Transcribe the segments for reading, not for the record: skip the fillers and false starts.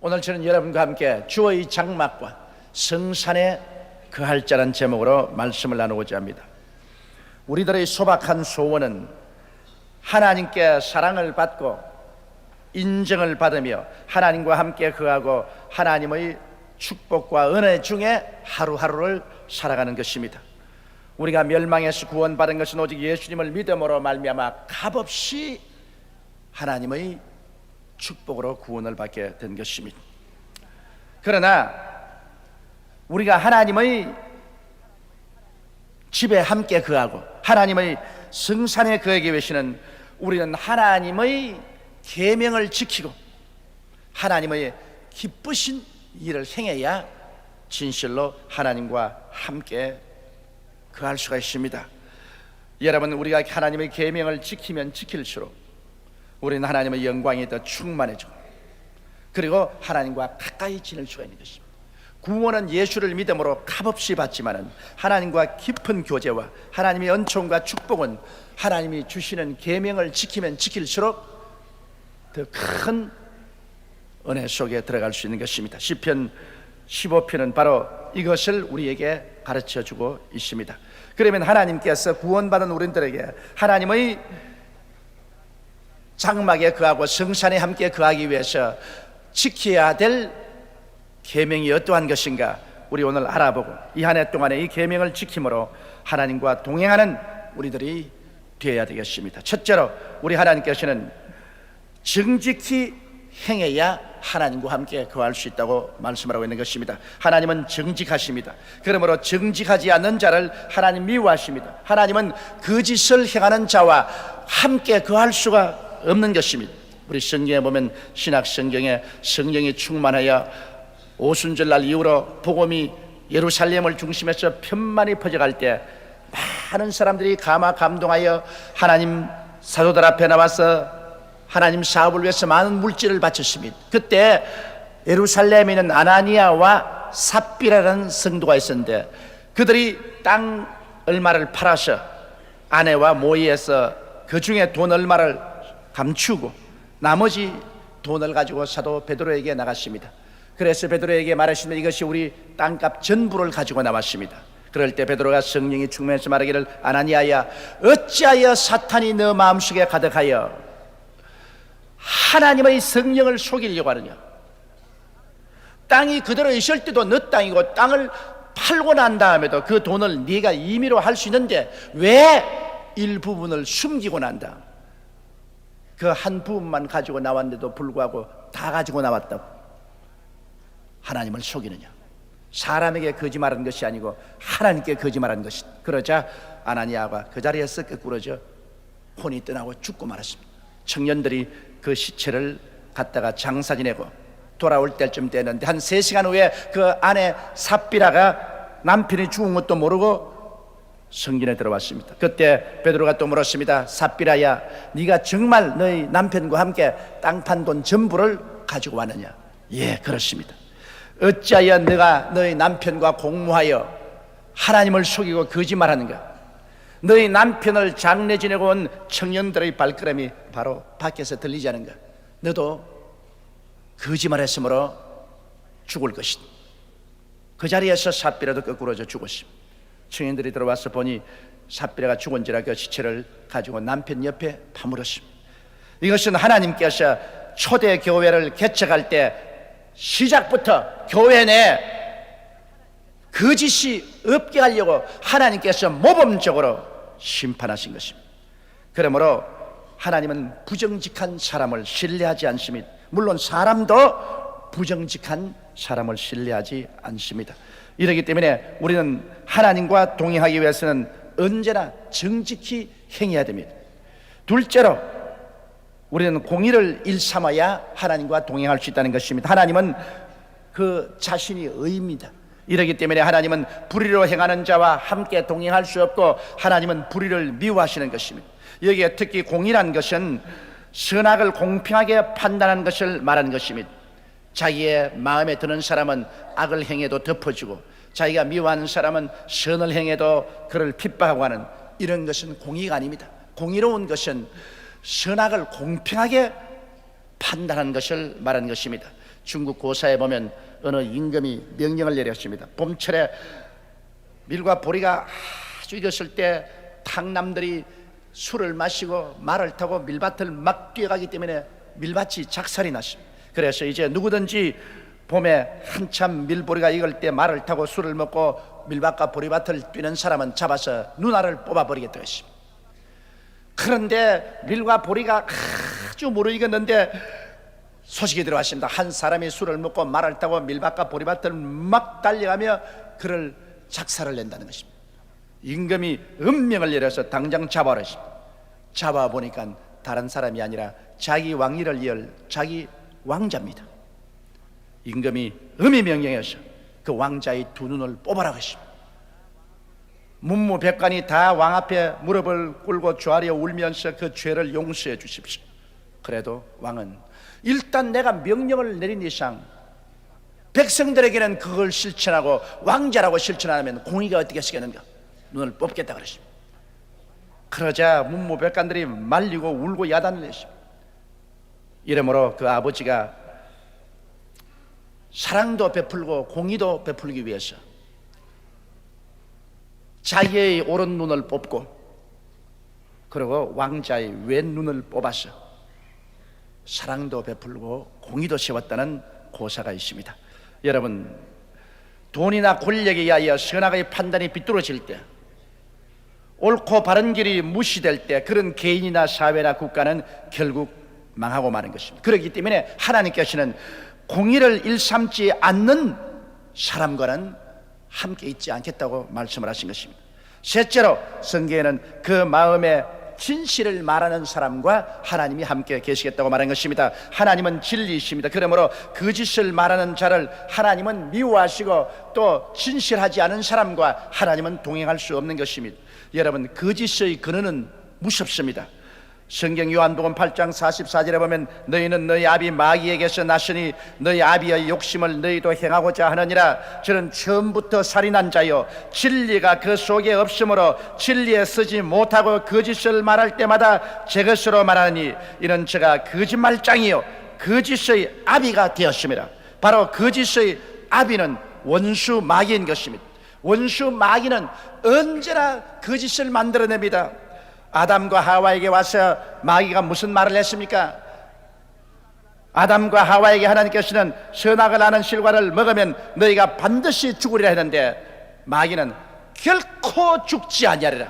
오늘 저는 여러분과 함께 주의 장막과 성산에 거할 자란 제목으로 말씀을 나누고자 합니다. 우리들의 소박한 소원은 하나님께 사랑을 받고 인정을 받으며 하나님과 함께 거하고 하나님의 축복과 은혜 중에 하루하루를 살아가는 것입니다. 우리가 멸망에서 구원받은 것은 오직 예수님을 믿음으로 말미암아 값없이 하나님의 축복으로 구원을 받게 된 것입니다. 그러나 우리가 하나님의 집에 함께 거하고 하나님의 성산에 거하기 위해서는 우리는 하나님의 계명을 지키고 하나님의 기쁘신 일을 행해야 진실로 하나님과 함께 거할 수가 있습니다. 여러분, 우리가 하나님의 계명을 지키면 지킬수록 우리는 하나님의 영광이 더 충만해지고 그리고 하나님과 가까이 지낼 수가 있는 것입니다. 구원은 예수를 믿음으로 값없이 받지만은 하나님과 깊은 교제와 하나님의 은총과 축복은 하나님이 주시는 계명을 지키면 지킬수록 더 큰 은혜 속에 들어갈 수 있는 것입니다. 시편 15편은 바로 이것을 우리에게 가르쳐 주고 있습니다. 그러면 하나님께서 구원받은 우리들에게 하나님의 장막에 거하고 성산에 함께 거하기 위해서 지켜야 될 계명이 어떠한 것인가 우리 오늘 알아보고 이 한 해 동안에 이 계명을 지킴으로 하나님과 동행하는 우리들이 되어야 되겠습니다. 첫째로 우리 하나님께서는 정직히 행해야 하나님과 함께 거할 수 있다고 말씀하고 있는 것입니다. 하나님은 정직하십니다. 그러므로 정직하지 않는 자를 하나님 미워하십니다. 하나님은 거짓을 행하는 자와 함께 거할 수가 없는 것입니다. 우리 성경에 보면 신약 성경에 성령이 충만하여 오순절날 이후로 복음이 예루살렘을 중심해서 편만히 퍼져갈 때 많은 사람들이 감동하여 하나님 사도들 앞에 나와서 하나님 사업을 위해서 많은 물질을 바쳤습니다. 그때 예루살렘에 있는 아나니아와 삽비라라는 성도가 있었는데 그들이 땅 얼마를 팔아서 아내와 모의해서 그 중에 돈 얼마를 감추고 나머지 돈을 가지고 사도 베드로에게 나갔습니다. 그래서 베드로에게 말했습니다. 이것이 우리 땅값 전부를 가지고 나왔습니다. 그럴 때 베드로가 성령이 충만해서 말하기를 아나니아야 어찌하여 사탄이 너 마음속에 가득하여 하나님의 성령을 속이려고 하느냐. 땅이 그대로 있을 때도 너 땅이고 땅을 팔고 난 다음에도 그 돈을 네가 임의로 할 수 있는데 왜 일부분을 숨기고 난다. 그 한 부분만 가지고 나왔는데도 불구하고 다 가지고 나왔다고 하나님을 속이느냐. 사람에게 거짓말한 것이 아니고 하나님께 거짓말한 것이. 그러자 아나니아가 그 자리에서 끄꾸러져 혼이 떠나고 죽고 말았습니다. 청년들이 그 시체를 갖다가 장사 지내고 돌아올 때쯤 되는데 한 3시간 후에 그 아내 삽비라가 남편이 죽은 것도 모르고 성전에 들어왔습니다. 그때 베드로가 또 물었습니다. 삽비라야 네가 정말 너희 남편과 함께 땅 판 돈 전부를 가지고 왔느냐. 예, 그렇습니다. 어찌하여 네가 너희 남편과 공모하여 하나님을 속이고 거짓말하는가. 너희 남편을 장례 지내고 온 청년들의 발걸음이 바로 밖에서 들리지 않은가. 너도 거짓말했으므로 죽을 것이다. 그 자리에서 삽비라도 거꾸로져 죽었습니다. 청년들이 들어와서 보니 삽비라가 죽은지라 그 시체를 가지고 남편 옆에 파물었습니다. 이것은 하나님께서 초대 교회를 개척할 때 시작부터 교회 내 거짓이 없게 하려고 하나님께서 모범적으로 심판하신 것입니다. 그러므로 하나님은 부정직한 사람을 신뢰하지 않습니다. 물론 사람도 부정직한 사람을 신뢰하지 않습니다. 이렇기 때문에 우리는 하나님과 동행하기 위해서는 언제나 정직히 행해야 됩니다. 둘째로 우리는 공의를 일삼아야 하나님과 동행할 수 있다는 것입니다. 하나님은 그 자신이 의입니다. 이러기 때문에 하나님은 불의로 행하는 자와 함께 동행할 수 없고 하나님은 불의를 미워하시는 것입니다. 여기에 특히 공의란 것은 선악을 공평하게 판단하는 것을 말하는 것입니다. 자기의 마음에 드는 사람은 악을 행해도 덮어주고 자기가 미워하는 사람은 선을 행해도 그를 핍박하고 하는 이런 것은 공의가 아닙니다. 공의로운 것은 선악을 공평하게 판단하는 것을 말하는 것입니다. 중국 고사에 보면 어느 임금이 명령을 내렸습니다. 봄철에 밀과 보리가 아주 익었을 때 탕남들이 술을 마시고 말을 타고 밀밭을 막 뛰어가기 때문에 밀밭이 작살이 났습니다. 그래서 이제 누구든지 봄에 한참 밀보리가 익을 때 말을 타고 술을 먹고 밀밭과 보리밭을 뛰는 사람은 잡아서 눈알을 뽑아버리겠다고 했습니다. 그런데 밀과 보리가 아주 무르익었는데 소식이 들어왔습니다. 한 사람이 술을 먹고 말을 타고 밀밭과 보리밭을 막 달려가며 그를 작살을 낸다는 것입니다. 임금이 음명을 내려서 당장 잡아오랬습니다. 잡아보니까 다른 사람이 아니라 자기 왕위를 이을 자기 왕자입니다. 임금이 음이 명령해서 그 왕자의 두 눈을 뽑아라고 했습니다. 문무백관이 다 왕 앞에 무릎을 꿇고 조아려 울면서 그 죄를 용서해 주십시오. 그래도 왕은 일단 내가 명령을 내린 이상 백성들에게는 그걸 실천하고 왕자라고 실천하면 공의가 어떻게 쓰겠는가? 눈을 뽑겠다 그랬습니다. 그러자 문무백관들이 말리고 울고 야단을 냈습니다. 이러므로 그 아버지가 사랑도 베풀고 공의도 베풀기 위해서 자기의 오른 눈을 뽑고 그리고 왕자의 왼 눈을 뽑아서 사랑도 베풀고 공의도 세웠다는 고사가 있습니다. 여러분, 돈이나 권력에 의하여 선악의 판단이 비뚤어질 때, 옳고 바른 길이 무시될 때 그런 개인이나 사회나 국가는 결국 망하고 마는 것입니다. 그렇기 때문에 하나님께서는 공의를 일삼지 않는 사람과는 함께 있지 않겠다고 말씀을 하신 것입니다. 셋째로 성경에는 그 마음에 진실을 말하는 사람과 하나님이 함께 계시겠다고 말한 것입니다. 하나님은 진리이십니다. 그러므로 거짓을 말하는 자를 하나님은 미워하시고 또 진실하지 않은 사람과 하나님은 동행할 수 없는 것입니다. 여러분, 거짓의 근원은 무섭습니다. 성경 요한복음 8장 44절에 보면 너희는 너희 아비 마귀에게서 났으니 너희 아비의 욕심을 너희도 행하고자 하느니라. 저는 처음부터 살인한 자요 진리가 그 속에 없으므로 진리에 서지 못하고 거짓을 말할 때마다 제 것으로 말하니 이는 제가 거짓말장이요 거짓의 아비가 되었습니다. 바로 거짓의 아비는 원수 마귀인 것입니다. 원수 마귀는 언제나 거짓을 만들어냅니다. 아담과 하와에게 와서 마귀가 무슨 말을 했습니까? 아담과 하와에게 하나님께서는 선악을 아는 실과를 먹으면 너희가 반드시 죽으리라 했는데 마귀는 결코 죽지 아니하리라.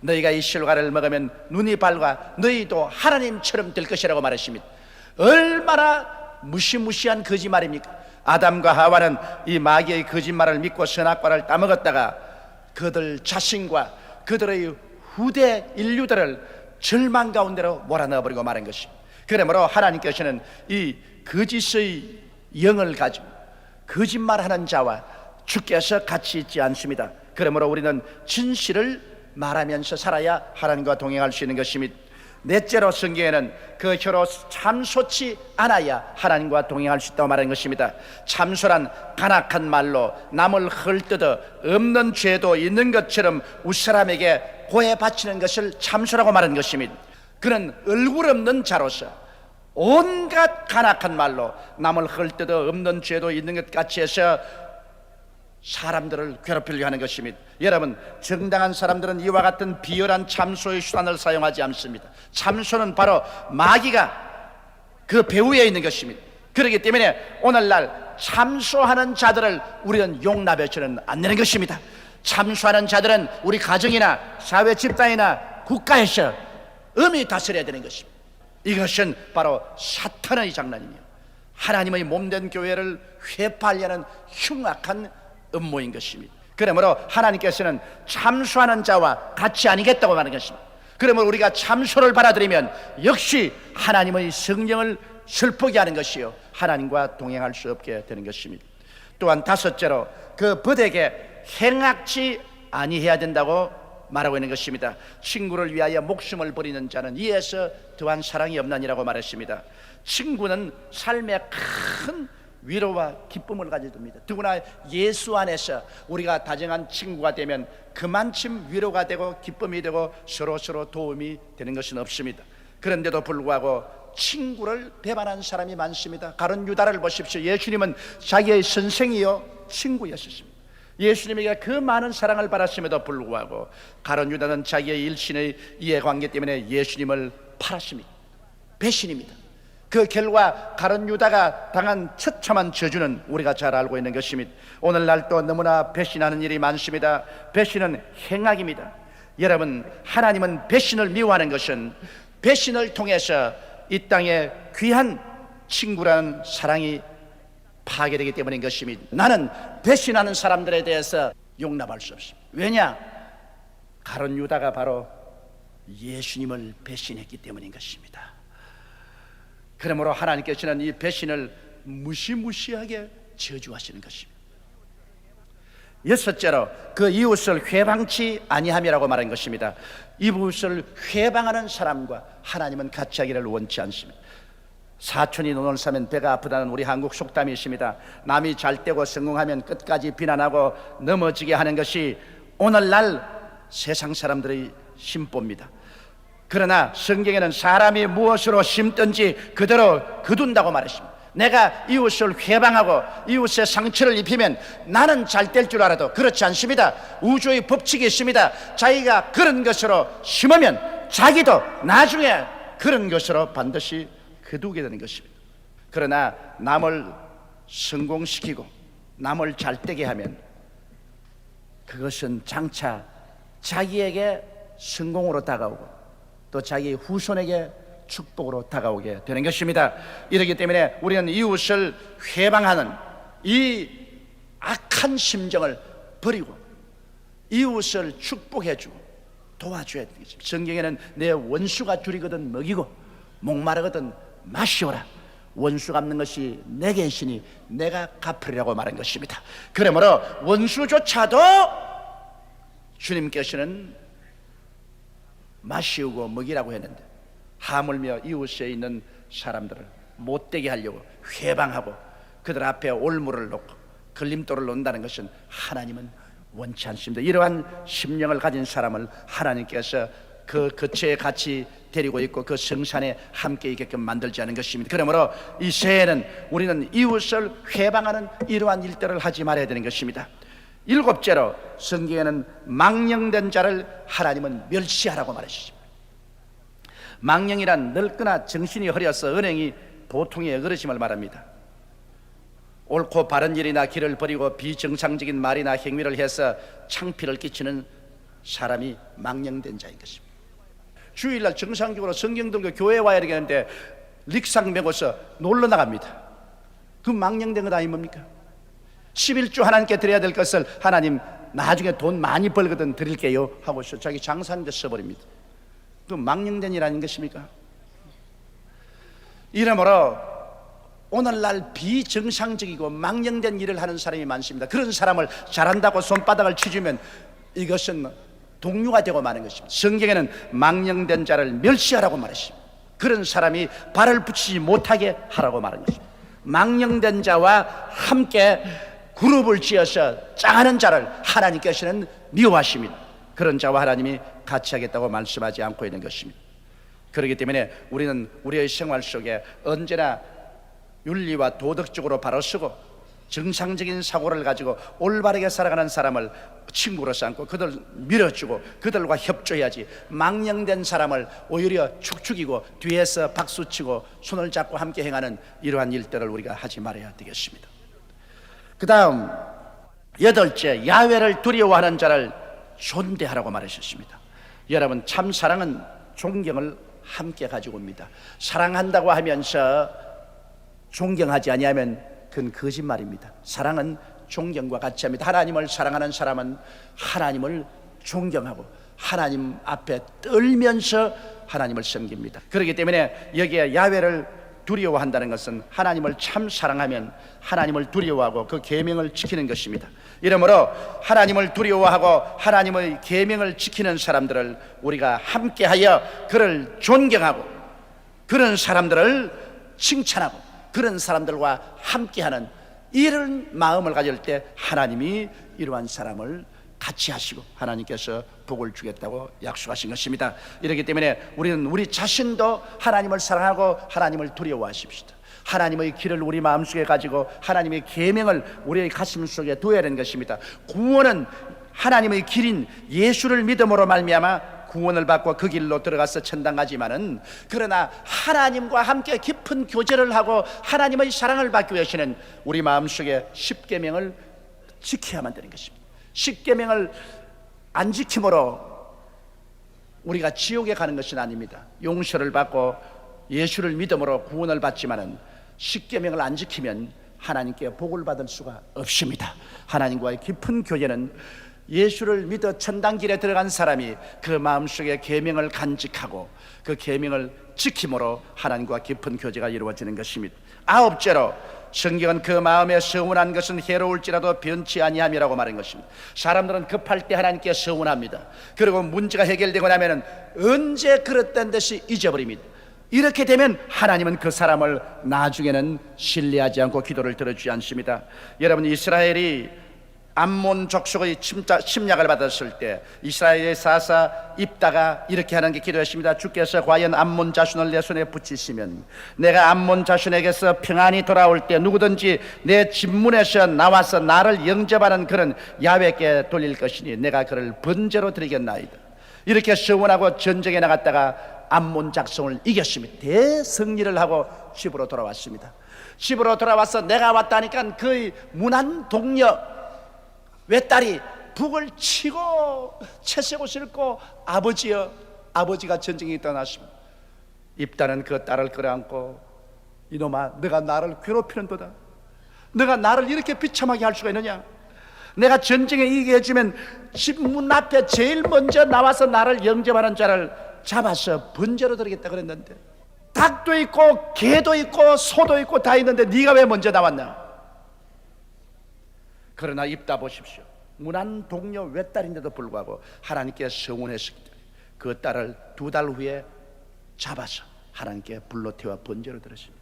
너희가 이 실과를 먹으면 눈이 밝아 너희도 하나님처럼 될 것이라고 말했습니다. 얼마나 무시무시한 거짓말입니까? 아담과 하와는 이 마귀의 거짓말을 믿고 선악과를 따먹었다가 그들 자신과 그들의 후대 인류들을 절망 가운데로 몰아넣어버리고 말한 것입니다. 그러므로 하나님께서는 이 거짓의 영을 가지고 거짓말하는 자와 주께서 같이 있지 않습니다. 그러므로 우리는 진실을 말하면서 살아야 하나님과 동행할 수 있는 것입니다. 넷째로 성경에는 그 혀로 참소치 않아야 하나님과 동행할 수 있다고 말하는 것입니다. 참소란 간악한 말로 남을 헐뜯어 없는 죄도 있는 것처럼 윗사람에게 고해 바치는 것을 참소라고 말하는 것입니다. 그는 얼굴 없는 자로서 온갖 간악한 말로 남을 헐뜯어 없는 죄도 있는 것 같이 해서 사람들을 괴롭히려고 하는 것입니다. 여러분, 정당한 사람들은 이와 같은 비열한 참소의 수단을 사용하지 않습니다. 참소는 바로 마귀가 그 배후에 있는 것입니다. 그렇기 때문에 오늘날 참소하는 자들을 우리는 용납해서는 안 되는 것입니다. 참소하는 자들은 우리 가정이나 사회 집단이나 국가에서 엄히 다스려야 되는 것입니다. 이것은 바로 사탄의 장난이며 하나님의 몸된 교회를 회파하려는 흉악한 음모인 것입니다. 그러므로 하나님께서는 참소하는 자와 같이 아니겠다고 말하는 것입니다. 그러므로 우리가 참소를 받아들이면 역시 하나님의 성령을 슬프게 하는 것이요 하나님과 동행할 수 없게 되는 것입니다. 또한 다섯째로 그 벗에게 행악지 아니해야 된다고 말하고 있는 것입니다. 친구를 위하여 목숨을 버리는 자는 이에서 더한 사랑이 없나니라고 말했습니다. 친구는 삶의 큰 위로와 기쁨을 가져줍니다. 더구나 예수 안에서 우리가 다정한 친구가 되면 그만큼 위로가 되고 기쁨이 되고 서로 도움이 되는 것은 없습니다. 그런데도 불구하고 친구를 배반한 사람이 많습니다. 가룟 유다를 보십시오. 예수님은 자기의 선생이요 친구였습니다. 예수님에게 그 많은 사랑을 받았음에도 불구하고 가룟 유다는 자기의 일신의 이해관계 때문에 예수님을 팔았습니다. 배신입니다. 그 결과 가룟 유다가 당한 처참한 저주는 우리가 잘 알고 있는 것입니다. 오늘날도 너무나 배신하는 일이 많습니다. 배신은 행악입니다. 여러분, 하나님은 배신을 미워하는 것은 배신을 통해서 이 땅에 귀한 친구라는 사랑이 파괴되기 때문인 것입니다. 나는 배신하는 사람들에 대해서 용납할 수 없습니다. 왜냐? 가룟 유다가 바로 예수님을 배신했기 때문인 것입니다. 그러므로 하나님께서는 이 배신을 무시무시하게 저주하시는 것입니다. 여섯째로 그 이웃을 회방치 아니함이라고 말한 것입니다. 이웃을 회방하는 사람과 하나님은 같이 하기를 원치 않습니다. 사촌이 눈을 싸면 배가 아프다는 우리 한국 속담이 있습니다. 남이 잘 되고 성공하면 끝까지 비난하고 넘어지게 하는 것이 오늘날 세상 사람들의 심보입니다. 그러나 성경에는 사람이 무엇으로 심든지 그대로 거둔다고 말했습니다. 내가 이웃을 회방하고 이웃의 상처를 입히면 나는 잘 될 줄 알아도 그렇지 않습니다. 우주의 법칙이 있습니다. 자기가 그런 것으로 심으면 자기도 나중에 그런 것으로 반드시 거두게 되는 것입니다. 그러나 남을 성공시키고 남을 잘되게 하면 그것은 장차 자기에게 성공으로 다가오고 또 자기 후손에게 축복으로 다가오게 되는 것입니다. 이렇기 때문에 우리는 이웃을 회방하는 이 악한 심정을 버리고 이웃을 축복해주고 도와줘야 되겠습니다. 성경에는 내 원수가 줄이거든 먹이고 목마르거든 마시오라. 원수 갚는 것이 내게 있으니 내가 갚으리라고 말한 것입니다. 그러므로 원수조차도 주님께서는 마시우고 먹이라고 했는데 하물며 이웃에 있는 사람들을 못되게 하려고 회방하고 그들 앞에 올무를 놓고 걸림돌을 놓는다는 것은 하나님은 원치 않습니다. 이러한 심령을 가진 사람을 하나님께서 그 거처에 같이 데리고 있고 그 성산에 함께 있게끔 만들지 않은 것입니다. 그러므로 이 새해에는 우리는 이웃을 회방하는 이러한 일들을 하지 말아야 되는 것입니다. 일곱째로 성경에는 망령된 자를 하나님은 멸시하라고 말하시죠. 망령이란 늙거나 정신이 흐려서 언행이 보통의 어그러짐을 말합니다. 옳고 바른 일이나 길을 버리고 비정상적인 말이나 행위를 해서 창피를 끼치는 사람이 망령된 자인 것입니다. 주일날 정상적으로 성경 들고 교회 와야 되겠는데 릭상 메고서 놀러 나갑니다. 그 망령된 것 아닙니까? 11조 하나님께 드려야 될 것을 하나님 나중에 돈 많이 벌거든 드릴게요 하고서 자기 장사하는 데 써버립니다. 그 망령된 일 아닌 것입니까? 이러므로 오늘날 비정상적이고 망령된 일을 하는 사람이 많습니다. 그런 사람을 잘한다고 손바닥을 치주면 이것은 동료가 되고 마는 것입니다. 성경에는 망령된 자를 멸시하라고 말했습니다. 그런 사람이 발을 붙이지 못하게 하라고 말한 것입니다. 망령된 자와 함께 그룹을 지어서 짱하는 자를 하나님께서는 미워하십니다. 그런 자와 하나님이 같이 하겠다고 말씀하지 않고 있는 것입니다. 그렇기 때문에 우리는 우리의 생활 속에 언제나 윤리와 도덕적으로 바로 서고 정상적인 사고를 가지고 올바르게 살아가는 사람을 친구로 삼고 그들 밀어주고 그들과 협조해야지, 망령된 사람을 오히려 축축이고 뒤에서 박수치고 손을 잡고 함께 행하는 이러한 일들을 우리가 하지 말아야 되겠습니다. 그 다음 여덟째, 야훼를 두려워하는 자를 존대하라고 말하셨습니다. 여러분, 참 사랑은 존경을 함께 가지고 옵니다. 사랑한다고 하면서 존경하지 아니하면 그건 거짓말입니다. 사랑은 존경과 같이 합니다. 하나님을 사랑하는 사람은 하나님을 존경하고 하나님 앞에 떨면서 하나님을 섬깁니다. 그렇기 때문에 여기에 야훼를 두려워한다는 것은 하나님을 참 사랑하면 하나님을 두려워하고 그 계명을 지키는 것입니다. 이러므로 하나님을 두려워하고 하나님의 계명을 지키는 사람들을 우리가 함께하여 그를 존경하고 그런 사람들을 칭찬하고 그런 사람들과 함께하는 이런 마음을 가질 때 하나님이 이러한 사람을 같이 하시고 하나님께서 복을 주겠다고 약속하신 것입니다. 이렇기 때문에 우리는 우리 자신도 하나님을 사랑하고 하나님을 두려워하십시다. 하나님의 길을 우리 마음속에 가지고 하나님의 계명을 우리의 가슴 속에 두어야 하는 것입니다. 구원은 하나님의 길인 예수를 믿음으로 말미암아 구원을 받고 그 길로 들어가서 천당 가지만은, 그러나 하나님과 함께 깊은 교제를 하고 하나님의 사랑을 받기 위해서는 우리 마음속에 십계명을 지켜야만 되는 것입니다. 십계명을 안 지킴으로 우리가 지옥에 가는 것은 아닙니다. 용서를 받고 예수를 믿음으로 구원을 받지만은 십계명을 안 지키면 하나님께 복을 받을 수가 없습니다. 하나님과의 깊은 교제는 예수를 믿어 천당길에 들어간 사람이 그 마음속에 계명을 간직하고 그 계명을 지킴으로 하나님과 깊은 교제가 이루어지는 것입니다. 아홉째로 성경은 그 마음에 서운한 것은 해로울지라도 변치 아니함이라고 말한 것입니다. 사람들은 급할 때 하나님께 서운합니다. 그리고 문제가 해결되고 나면 언제 그랬던 듯이 잊어버립니다. 이렇게 되면 하나님은 그 사람을 나중에는 신뢰하지 않고 기도를 들어주지 않습니다. 여러분, 이스라엘이 암몬 족속의 침략을 받았을 때 이스라엘의 사사 입다가 이렇게 하는 게 기도했습니다. 주께서 과연 암몬 자손을 내 손에 붙이시면 내가 암몬 자손에게서 평안이 돌아올 때 누구든지 내 집문에서 나와서 나를 영접하는 그런 야훼께 돌릴 것이니 내가 그를 번제로 드리겠나이다. 이렇게 서원하고 전쟁에 나갔다가 암몬 작성을 이겼습니다. 대승리를 하고 집으로 돌아왔습니다. 집으로 돌아와서 내가 왔다니까 그의 문안 동료 외딸이 북을 치고 채색옷 싣고 아버지가 전쟁에 떠났습니다. 입다는 그 딸을 끌어안고 이놈아, 너가 나를 괴롭히는도다. 너가 나를 이렇게 비참하게 할 수가 있느냐? 내가 전쟁에 이기게 해주면 집 문 앞에 제일 먼저 나와서 나를 영접하는 자를 잡아서 번제로 드리겠다 그랬는데, 닭도 있고 개도 있고 소도 있고 다 있는데 네가 왜 먼저 나왔나? 그러나 입다 보십시오. 문안 동료 외딸인데도 불구하고 하나님께 서운했을 때 그 딸을 2달 후에 잡아서 하나님께 불러 태워 번제로 드렸습니다.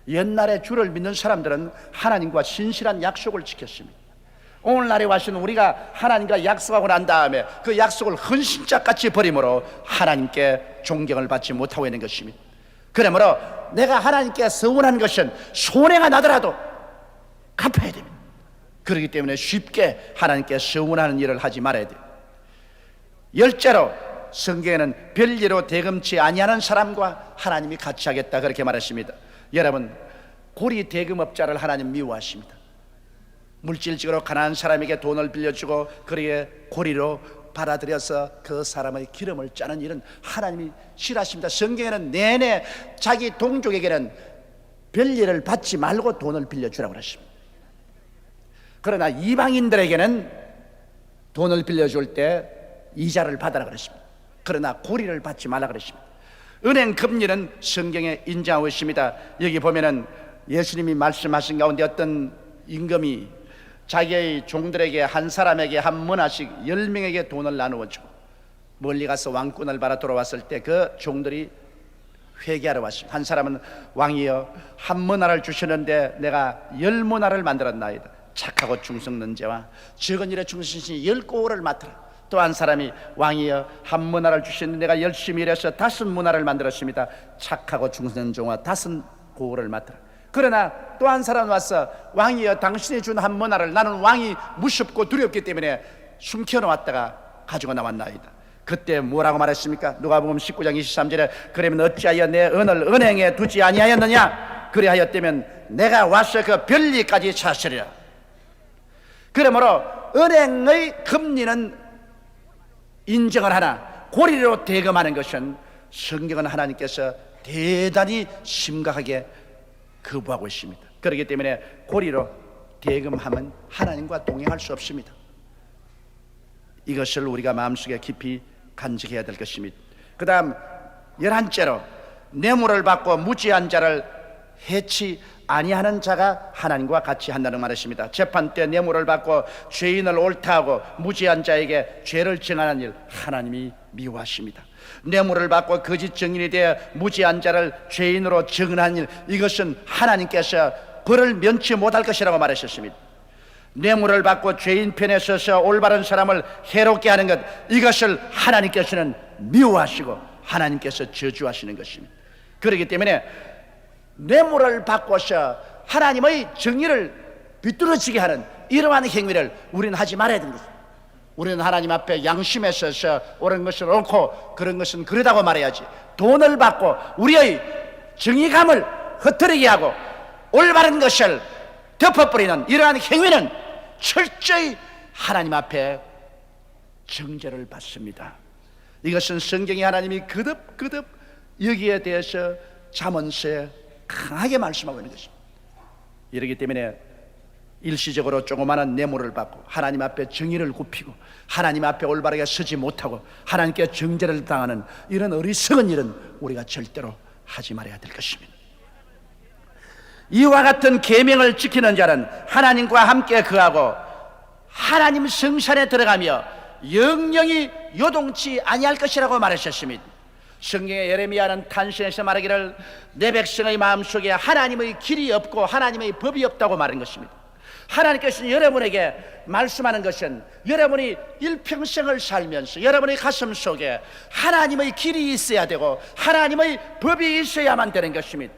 옛날에 주를 믿는 사람들은 하나님과 신실한 약속을 지켰습니다. 오늘날에 와서는 우리가 하나님과 약속하고 난 다음에 그 약속을 헌신짝같이 버림으로 하나님께 존경을 받지 못하고 있는 것입니다. 그러므로 내가 하나님께 서운한 것은 손해가 나더라도 갚아야 됩니다. 그렇기 때문에 쉽게 하나님께 서운하는 일을 하지 말아야 돼요. 10째로 성경에는 별일로 대금치 아니하는 사람과 하나님이 같이 하겠다 그렇게 말했습니다. 여러분, 고리 대금업자를 하나님 미워하십니다. 물질적으로 가난한 사람에게 돈을 빌려주고 그리에 고리로 받아들여서 그 사람의 기름을 짜는 일은 하나님이 싫어하십니다. 성경에는 내내 자기 동족에게는 별일을 받지 말고 돈을 빌려주라고 그러십니다. 그러나 이방인들에게는 돈을 빌려줄 때 이자를 받아라 그러십니다. 그러나 고리를 받지 말라 그러십니다. 은행 금리는 성경에 인정하고 있습니다. 여기 보면은 예수님이 말씀하신 가운데 어떤 임금이 자기의 종들에게 한 사람에게 한 문화씩 10명에게 돈을 나누어 주고 멀리 가서 왕권을 받아 돌아왔을 때 그 종들이 회개하러 왔습니다. 한 사람은 왕이여, 한 문화를 주셨는데 내가 10문화를 만들었나이다. 착하고 충성는 자와 적은 일에 충성하시니 10고을을 맡으라. 또 한 사람이 왕이여, 한 문화를 주셨는데 내가 열심히 일해서 5문화를 만들었습니다. 착하고 충성된 종과 5고을을 맡으라. 그러나 또 한 사람 와서 왕이여, 당신이 준 한 문화를 나는 왕이 무섭고 두렵기 때문에 숨겨놓았다가 가지고 나왔나이다. 그때 뭐라고 말했습니까? 누가복음 19장 23절에 그러면 어찌하여 내 은을 은행에 두지 아니하였느냐? 그리하였다면 내가 와서 그 별리까지 찾으리라. 그러므로 은행의 금리는 인정을 하나 고리로 대금하는 것은 성경은 하나님께서 대단히 심각하게 거부하고 있습니다. 그렇기 때문에 고리로 대금하면 하나님과 동행할 수 없습니다. 이것을 우리가 마음속에 깊이 간직해야 될 것입니다. 그 다음 11째로 뇌물을 받고 무지한 자를 해치 아니하는 자가 하나님과 같이 한다는 말이십니다. 재판 때 뇌물을 받고 죄인을 옳다하고 무지한 자에게 죄를 정하는 일 하나님이 미워하십니다. 뇌물을 받고 거짓 증인이 되어 무지한 자를 죄인으로 정하는 일, 이것은 하나님께서 벌을 면치 못할 것이라고 말하셨습니다. 뇌물을 받고 죄인 편에 서서 올바른 사람을 해롭게 하는 것, 이것을 하나님께서는 미워하시고 하나님께서 저주하시는 것입니다. 그렇기 때문에 뇌물을 받고서 하나님의 정의를 비뚤어지게 하는 이러한 행위를 우리는 하지 말아야 되는 것입니다. 우리는 하나님 앞에 양심에 서서 옳은 것을 옳고 그런 것은 그러다고 말해야지, 돈을 받고 우리의 정의감을 흐트리게 하고 올바른 것을 덮어버리는 이러한 행위는 철저히 하나님 앞에 정죄를 받습니다. 이것은 성경이 하나님이 거듭 여기에 대해서 잠언서에 강하게 말씀하고 있는 것입니다. 이렇기 때문에 일시적으로 조그마한 뇌물을 받고 하나님 앞에 정의를 굽히고 하나님 앞에 올바르게 서지 못하고 하나님께 정죄를 당하는 이런 어리석은 일은 우리가 절대로 하지 말아야 될 것입니다. 이와 같은 계명을 지키는 자는 하나님과 함께 거하고 하나님 성산에 들어가며 영영이 요동치 아니할 것이라고 말하셨습니다. 성경의 예레미야는 탄신에서 말하기를 내 백성의 마음속에 하나님의 길이 없고 하나님의 법이 없다고 말한 것입니다. 하나님께서는 여러분에게 말씀하는 것은 여러분이 일평생을 살면서 여러분의 가슴 속에 하나님의 길이 있어야 되고 하나님의 법이 있어야만 되는 것입니다.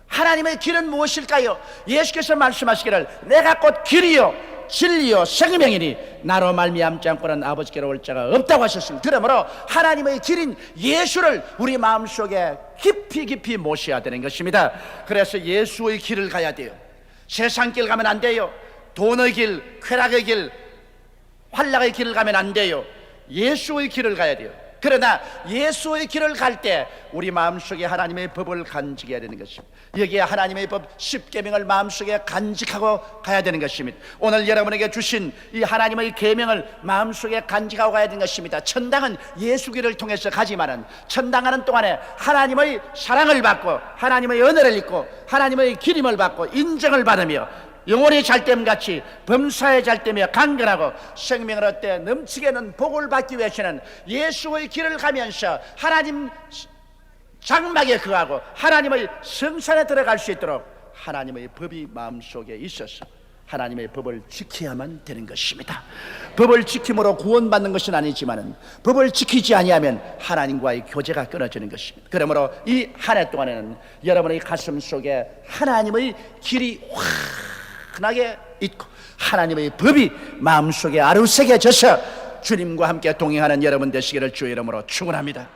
하나님의 길은 무엇일까요? 예수께서 말씀하시기를 내가 곧 길이요 진리요 생명이니 나로 말미암지 않고는 아버지께로 올 자가 없다고 하셨습니다. 그러므로 하나님의 길인 예수를 우리 마음속에 깊이 모셔야 되는 것입니다. 그래서 예수의 길을 가야 돼요. 세상 길 가면 안 돼요. 돈의 길, 쾌락의 길, 환락의 길을 가면 안 돼요. 예수의 길을 가야 돼요. 그러나 예수의 길을 갈 때 우리 마음속에 하나님의 법을 간직해야 되는 것입니다. 여기에 하나님의 법 10계명을 마음속에 간직하고 가야 되는 것입니다. 오늘 여러분에게 주신 이 하나님의 계명을 마음속에 간직하고 가야 되는 것입니다. 천당은 예수 길을 통해서 가지만은 천당하는 동안에 하나님의 사랑을 받고 하나님의 은혜를 입고 하나님의 기림을 받고 인정을 받으며 영혼이 잘됨같이 범사에 잘되며 강건하고 생명을 얻되 넘치게는 복을 받기 위해서는 예수의 길을 가면서 하나님 장막에 거하고 하나님의 성산에 들어갈 수 있도록 하나님의 법이 마음속에 있어서 하나님의 법을 지켜야만 되는 것입니다. 법을 지킴으로 구원받는 것은 아니지만 법을 지키지 아니하면 하나님과의 교제가 끊어지는 것입니다. 그러므로 이 한 해 동안에는 여러분의 가슴 속에 하나님의 길이 환하게 있고 하나님의 법이 마음속에 아루새겨져서 주님과 함께 동행하는 여러분 되시기를 주의 이름으로 축원합니다.